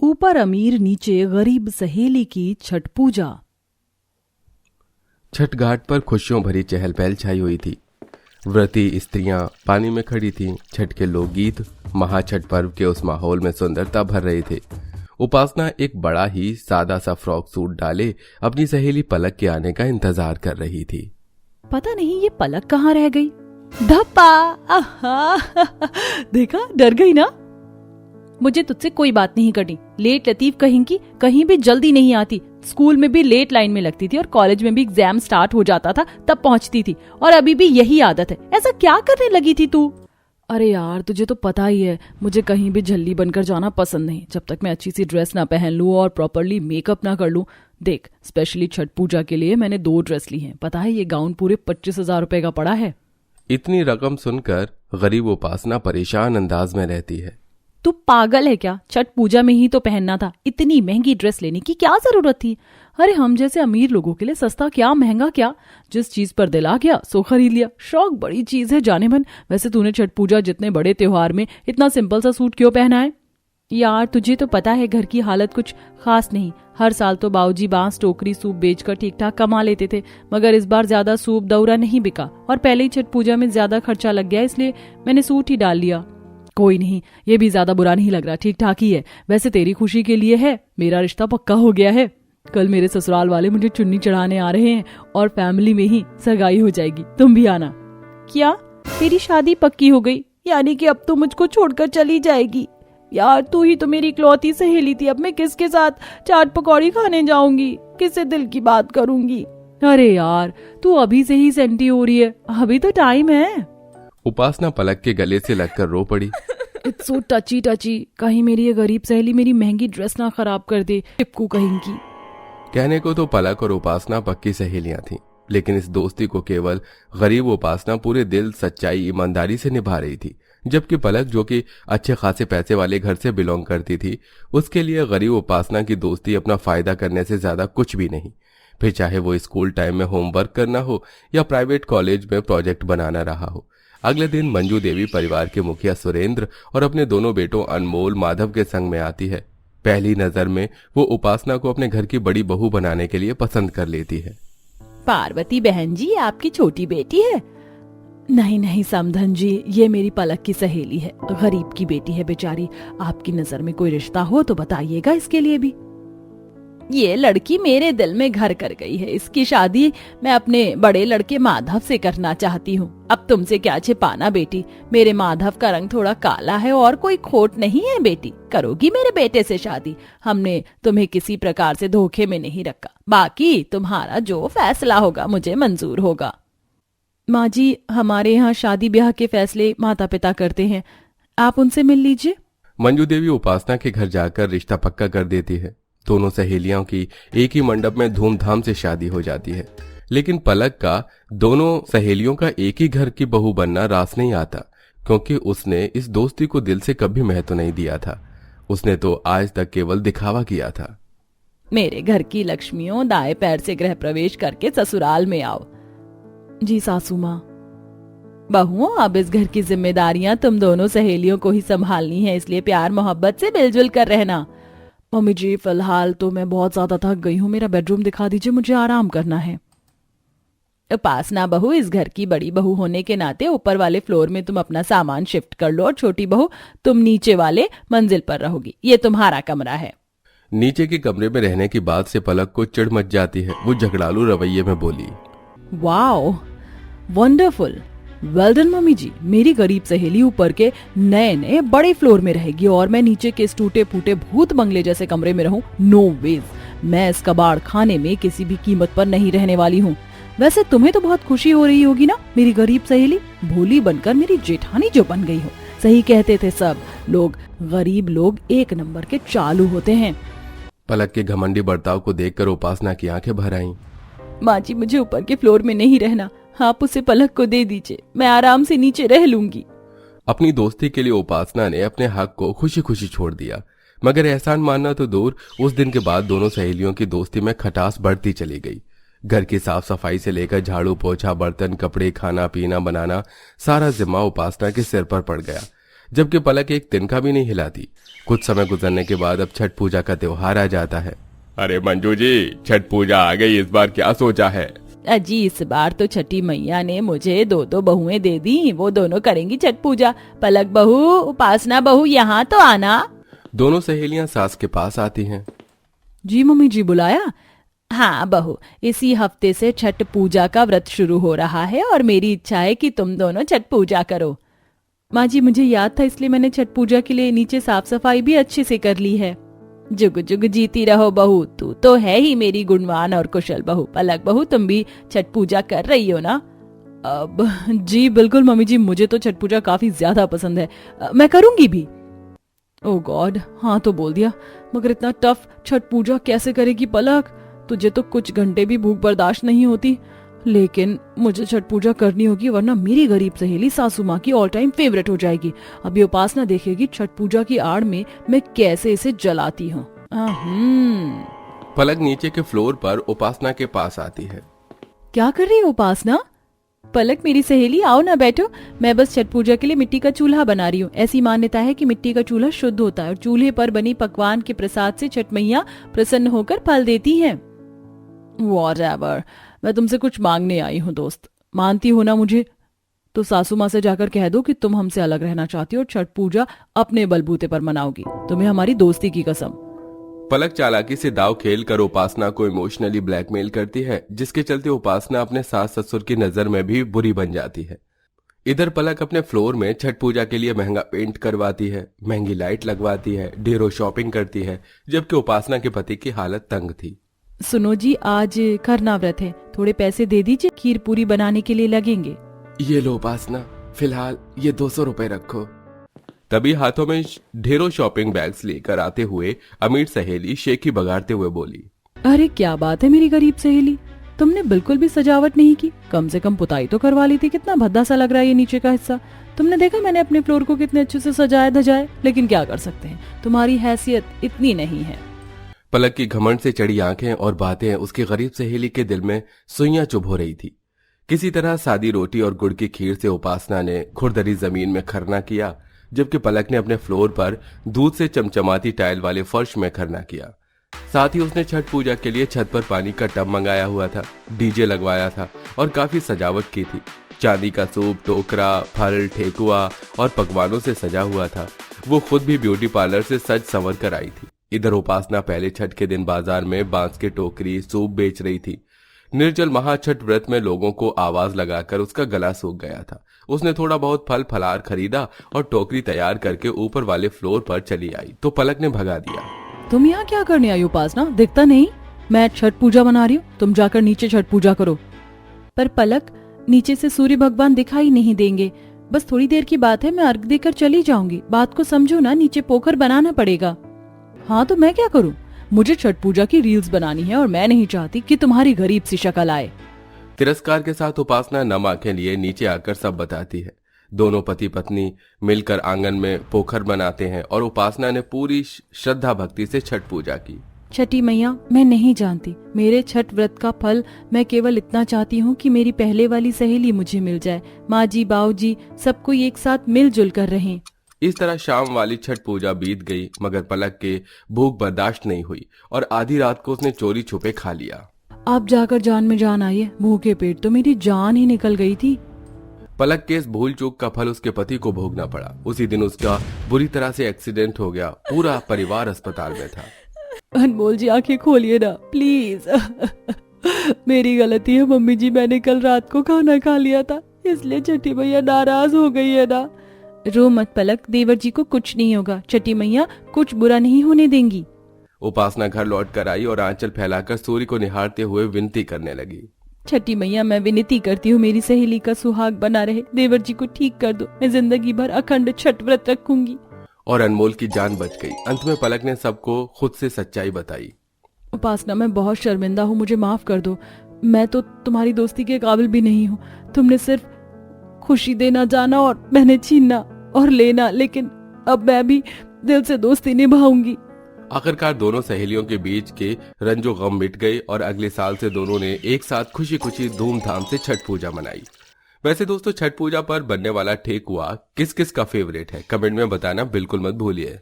ऊपर अमीर, नीचे गरीब सहेली की छठ पूजा। छठ घाट पर खुशियों भरी चहल पहल छाई हुई थी। व्रती स्त्रियां पानी में खड़ी थीं। छठ के लोकगीत महाछठ पर्व के उस माहौल में सुंदरता भर रहे थे। उपासना एक बड़ा ही सादा सा फ्रॉक सूट डाले अपनी सहेली पलक के आने का इंतजार कर रही थी। पता नहीं ये पलक कहाँ रह गई। धप्पा, आहा, देखा, डर गई ना। मुझे तुझसे कोई बात नहीं करनी। लेट लतीफ कहीं कहीं भी जल्दी नहीं आती। स्कूल में भी लेट लाइन में लगती थी और कॉलेज में भी एग्जाम स्टार्ट हो जाता था तब पहुंचती थी, और अभी भी यही आदत है। ऐसा क्या करने लगी थी तू? अरे यार, तुझे तो पता ही है, मुझे कहीं भी झल्ली बनकर जाना पसंद नहीं जब तक मैं अच्छी सी ड्रेस ना पहन लूं और प्रॉपरली मेकअप ना कर लूं। देख, स्पेशली छठ पूजा के लिए मैंने 2 ड्रेस ली हैं। पता है, ये गाउन पूरे 25,000 रुपए का पड़ा है। इतनी रकम सुनकर गरीब उपासना परेशान अंदाज में रहती है। तू पागल है क्या? छठ पूजा में ही तो पहनना था। इतनी महंगी ड्रेस लेने की क्या जरूरत थी? अरे हम जैसे अमीर लोगों के लिए सस्ता क्या महंगा क्या, जिस चीज पर दिल आ गया सो खरीद लिया। शौक बड़ी चीज है जाने मन। वैसे तूने छठ पूजा जितने बड़े त्योहार में इतना सिंपल सा सूट क्यों पहना है? यार तुझे तो पता है घर की हालत कुछ खास नहीं। हर साल तो बाऊजी बांस टोकरी सूप बेचकर ठीक ठाक कमा लेते थे, मगर इस बार ज्यादा सूप दौरा नहीं बिका और पहले ही छठ पूजा में ज्यादा खर्चा लग गया, इसलिए मैंने सूट ही डाल लिया। कोई नहीं, ये भी ज्यादा बुरा नहीं लग रहा, ठीक ठाक ही है। वैसे तेरी खुशी के लिए है, मेरा रिश्ता पक्का हो गया है। कल मेरे ससुराल वाले मुझे चुन्नी चढ़ाने आ रहे हैं और फैमिली में ही सगाई हो जाएगी। तुम भी आना। क्या तेरी शादी पक्की हो गई? यानी कि अब तो मुझको छोड़कर चली जाएगी? यार तू ही तो मेरी इकलौती सहेली थी। अब मैं किसके साथ चाट पकौड़ी खाने जाऊंगी? किससे दिल की बात करूंगी? अरे यार तू अभी से ही सेंटी हो रही है, अभी तो टाइम है। उपासना पलक के गले से लगकर रो पड़ी। It's so टची टची। कहीं मेरी ये गरीब सहेली मेरी महंगी ड्रेस ना खराब कर दे, टिप्कू कहीं की। कहने को तो पलक और उपासना पक्की सहेलियां थीं, लेकिन इस दोस्ती को केवल गरीब उपासना पूरे दिल, सच्चाई, ईमानदारी से निभा रही थी। जबकि पलक, जो कि अच्छे खासे पैसे वाले घर से बिलोंग करती थी, उसके लिए गरीब उपासना की दोस्ती अपना फायदा करने से ज्यादा कुछ भी नहीं। फिर चाहे वो स्कूल टाइम में होमवर्क करना हो या प्राइवेट कॉलेज में प्रोजेक्ट बनाना रहा हो। अगले दिन मंजू देवी परिवार के मुखिया सुरेंद्र और अपने दोनों बेटों अनमोल, माधव के संग में आती है। पहली नजर में वो उपासना को अपने घर की बड़ी बहू बनाने के लिए पसंद कर लेती है। पार्वती बहन जी, आपकी छोटी बेटी है? नहीं नहीं समधन जी, ये मेरी पलक की सहेली है। गरीब की बेटी है बेचारी। आपकी नजर में कोई रिश्ता हो तो बताइएगा इसके लिए भी। ये लड़की मेरे दिल में घर कर गई है। इसकी शादी मैं अपने बड़े लड़के माधव से करना चाहती हूँ। अब तुमसे क्या छिपाना बेटी, मेरे माधव का रंग थोड़ा काला है और कोई खोट नहीं है बेटी। करोगी मेरे बेटे से शादी? हमने तुम्हें किसी प्रकार से धोखे में नहीं रखा। बाकी तुम्हारा जो फैसला होगा मुझे मंजूर होगा। माँ जी, हमारे यहाँ शादी ब्याह के फैसले माता पिता करते हैं, आप उनसे मिल लीजिए। मंजू देवी उपासना के घर जाकर रिश्ता पक्का कर देती है। दोनों सहेलियों की एक ही मंडप में धूमधाम से शादी हो जाती है। लेकिन पलक का दोनों सहेलियों का एक ही घर की बहू बनना रास नहीं आता, क्योंकि उसने इस दोस्ती को दिल से कभी महत्व नहीं दिया था। उसने तो आज तक केवल दिखावा किया था। मेरे घर की लक्ष्मियों, दाएं पैर से गृह प्रवेश करके ससुराल में आओ। जी सासू माँ। बहुओं, अब इस घर की जिम्मेदारियां तुम दोनों सहेलियों को ही संभालनी है, इसलिए प्यार मोहब्बत से मिलजुल कर रहना। मम्मी जी, फिलहाल तो मैं बहुत ज्यादा थक गई हूँ, मेरा बेडरूम दिखा दीजिए, मुझे आराम करना है। उपासना बहू, इस घर की बड़ी बहू होने के नाते ऊपर वाले फ्लोर में तुम अपना सामान शिफ्ट कर लो और छोटी बहू तुम नीचे वाले मंजिल पर रहोगी। ये तुम्हारा कमरा है। नीचे के कमरे में रहने की बात से पलक को चिढ़ मच जाती है। वो झगड़ालू रवैये में बोली, wow, wonderful, well done mummy जी। मेरी गरीब सहेली ऊपर के नए नए बड़े फ्लोर में रहेगी और मैं नीचे के इस टूटे फूटे भूत बंगले जैसे कमरे में रहूं? No ways. मैं इस कबाड़ खाने में किसी भी कीमत पर नहीं रहने वाली हूँ। वैसे तुम्हें तो बहुत खुशी हो रही होगी ना, मेरी गरीब सहेली भोली बनकर मेरी जेठानी जो बन गई हो। सही कहते थे सब लोग, गरीब लोग एक नंबर के चालू होते हैं। पलक के घमंडी बर्ताव को देखकर उपासना की आंखें भर आईं। माँ जी, मुझे ऊपर के फ्लोर में नहीं रहना, आप उसे पलक को दे दीजिए, मैं आराम से नीचे रह लूंगी। अपनी दोस्ती के लिए उपासना ने अपने हक को खुशी खुशी छोड़ दिया, मगर एहसान मानना तो दूर, उस दिन के बाद दोनों सहेलियों की दोस्ती में खटास बढ़ती चली गई। घर की साफ सफाई से लेकर झाड़ू पोछा, बर्तन, कपड़े, खाना पीना बनाना, सारा जिम्मा उपासना के सिर पर पड़ गया। जबकि पलक एक तिनका भी नहीं हिलाती। कुछ समय गुजरने के बाद अब छठ पूजा का त्योहार आ जाता है। अरे मंजू जी, छठ पूजा आ गई, इस बार क्या सोचा है? अजी इस बार तो छठी मैया ने मुझे दो बहुएं दे दी, वो दोनों करेंगी छठ पूजा। पलक बहू, उपासना बहू, यहाँ तो आना। दोनों सहेलियां सास के पास आती हैं। जी मम्मी जी, बुलाया? हाँ बहू, इसी हफ्ते से छठ पूजा का व्रत शुरू हो रहा है और मेरी इच्छा है कि तुम दोनों छठ पूजा करो। माँ जी, मुझे याद था, इसलिए मैंने छठ पूजा के लिए नीचे साफ सफाई भी अच्छे से कर ली है। जुग जुग जीती रहो बहू, तू तो है ही मेरी गुणवान और कुशल बहू। पलक बहू, तुम भी छठ पूजा कर रही हो ना? अब जी बिल्कुल मम्मी जी, मुझे तो छठ पूजा काफी ज्यादा पसंद है, मैं करूंगी भी। ओ गॉड, हाँ तो बोल दिया, मगर इतना टफ छठ पूजा कैसे करेगी पलक? तुझे तो कुछ घंटे भी भूख बर्दाश्त नहीं होती, लेकिन मुझे छठ पूजा करनी होगी, वरना मेरी गरीब सहेली सासू माँ की ऑल टाइम फेवरेट हो जाएगी। अभी उपासना देखेगी छठ पूजा की आड़ में मैं कैसे इसे जलाती हूँ। पलक नीचे के फ्लोर पर उपासना के पास आती है। क्या कर रही है उपासना? पलक मेरी सहेली, आओ ना बैठो। मैं बस छठ पूजा के लिए मिट्टी का चूल्हा बना रही हूँ। ऐसी मान्यता है कि मिट्टी का चूल्हा शुद्ध होता है और चूल्हे पर बनी पकवान के प्रसाद से छठ मैया प्रसन्न होकर फल देती है। Whatever, मैं तुमसे कुछ मांगने आई हूँ दोस्त, मानती हो ना मुझे? तो सासू माँ से जाकर कह दो कि तुम हमसे अलग रहना चाहती हो और छठ पूजा अपने बलबूते पर मनाओगी, तुम्हें हमारी दोस्ती की कसम। पलक चालाकी से दाव खेल कर उपासना को इमोशनली ब्लैकमेल करती है, जिसके चलते उपासना अपने सास ससुर की नजर में भी बुरी बन जाती है। इधर पलक अपने फ्लोर में छठ पूजा के लिए महंगा पेंट करवाती है, महंगी लाइट लगवाती है, ढेरों शॉपिंग करती है, जबकि उपासना के पति की हालत तंग थी। सुनो जी, आज करना व्रत है, थोड़े पैसे दे दीजिए, खीर पूरी बनाने के लिए लगेंगे। ये लो उपासना, फिलहाल ये 200 रुपए रखो। तभी हाथों में ढेरों शॉपिंग बैग्स लेकर आते हुए अमीर सहेली शेखी बगाड़ते हुए बोली, अरे क्या बात है मेरी गरीब सहेली, तुमने बिल्कुल भी सजावट नहीं की, कम से कम पुताई तो करवा ली थी। कितना भद्दा सा लग रहा है ये नीचे का हिस्सा। तुमने देखा मैंने अपने फ्लोर को कितने अच्छे से सजाया धजाया, लेकिन क्या कर सकते हैं, तुम्हारी हैसियत इतनी नहीं है। पलक की घमंड से चढ़ी आंखें और बातें उसकी गरीब सहेली के दिल में सुइयां चुभ हो रही थी। किसी तरह सादी रोटी और गुड़ की खीर से उपासना ने खुरदरी जमीन में खरना किया, जबकि पलक ने अपने फ्लोर पर दूध से चमचमाती टाइल वाले फर्श में खरना किया। साथ ही उसने छठ पूजा के लिए छत पर पानी का टब मंगाया हुआ था, डीजे लगवाया था और काफी सजावट की थी। चांदी का सूप, टोकरा, फल, ठेकुआ और पकवानों से सजा हुआ था। वो खुद भी ब्यूटी पार्लर से सज संवर कर आई थी। इधर उपासना पहले छठ के दिन बाजार में बांस के टोकरी, सूप बेच रही थी। निर्जल महाछठ व्रत में लोगों को आवाज लगाकर उसका गला सूख गया था। उसने थोड़ा बहुत फल फलार खरीदा और टोकरी तैयार करके ऊपर वाले फ्लोर पर चली आई तो पलक ने भगा दिया। तुम यहाँ क्या करने आई उपासना? दिखता नहीं मैं छठ पूजा बना रही हूँ, तुम जाकर नीचे छठ पूजा करो। पर पलक, नीचे से सूर्य भगवान दिखाई नहीं देंगे, बस थोड़ी देर की बात है, मैं अर्घ देकर चली जाऊंगी। बात को समझो ना, नीचे पोखर बनाना पड़ेगा। हाँ तो मैं क्या करूँ, मुझे छठ पूजा की रील्स बनानी है और मैं नहीं चाहती कि तुम्हारी गरीब सी शक्ल आए। तिरस्कार के साथ उपासना नम आंखें लिए नीचे आकर सब बताती है। दोनों पति पत्नी मिलकर आंगन में पोखर बनाते हैं और उपासना ने पूरी श्रद्धा भक्ति से छठ पूजा की। छठी मैया, मैं नहीं जानती मेरे छठ व्रत का फल, मैं केवल इतना चाहती हूँ कि मेरी पहले वाली सहेली मुझे मिल जाए। माँ जी, बाऊ जी, सब कोई एक साथ मिलजुल कर रहें। इस तरह शाम वाली छठ पूजा बीत गई, मगर पलक के भूख बर्दाश्त नहीं हुई और आधी रात को उसने चोरी छुपे खा लिया। आप जाकर जान में जान आइए, भूखे पेट तो मेरी जान ही निकल गई थी। पलक के इस भूल चूक का फल उसके पति को भोगना पड़ा। उसी दिन उसका बुरी तरह से एक्सीडेंट हो गया, पूरा परिवार अस्पताल में था। अनमोल जी, आंखें खोलिए ना प्लीज। मेरी गलती है मम्मी जी, मैंने कल रात को खाना खा लिया था, इसलिए छठी मैया नाराज हो गई है ना। रो मत पलक, देवर जी को कुछ नहीं होगा, छठी मैया कुछ बुरा नहीं होने देंगी। उपासना घर लौट कर आई और आंचल फैलाकर सूर्य को निहारते हुए विनती करने लगी। छठी मैया, मैं विनती करती हूँ मेरी सहेली का सुहाग बना रहे, देवर जी को ठीक कर दो, मैं जिंदगी भर अखंड छठ व्रत रखूंगी। और अनमोल की जान बच गई। अंत में पलक ने सबको खुद से सच्चाई बताई। उपासना, मैं बहुत शर्मिंदा हूँ, मुझे माफ कर दो, मैं तो तुम्हारी दोस्ती के काबिल भी नहीं हूँ। तुमने सिर्फ खुशी देना जाना और मैंने छीनना और लेना, लेकिन अब मैं भी दिल से दोस्ती निभाऊंगी। आखिरकार दोनों सहेलियों के बीच के रंजो गम मिट गए और अगले साल से दोनों ने एक साथ खुशी खुशी धूमधाम से छठ पूजा मनाई। वैसे दोस्तों छठ पूजा पर बनने वाला ठेकुआ किस किस का फेवरेट है, कमेंट में बताना बिल्कुल मत भूलिए।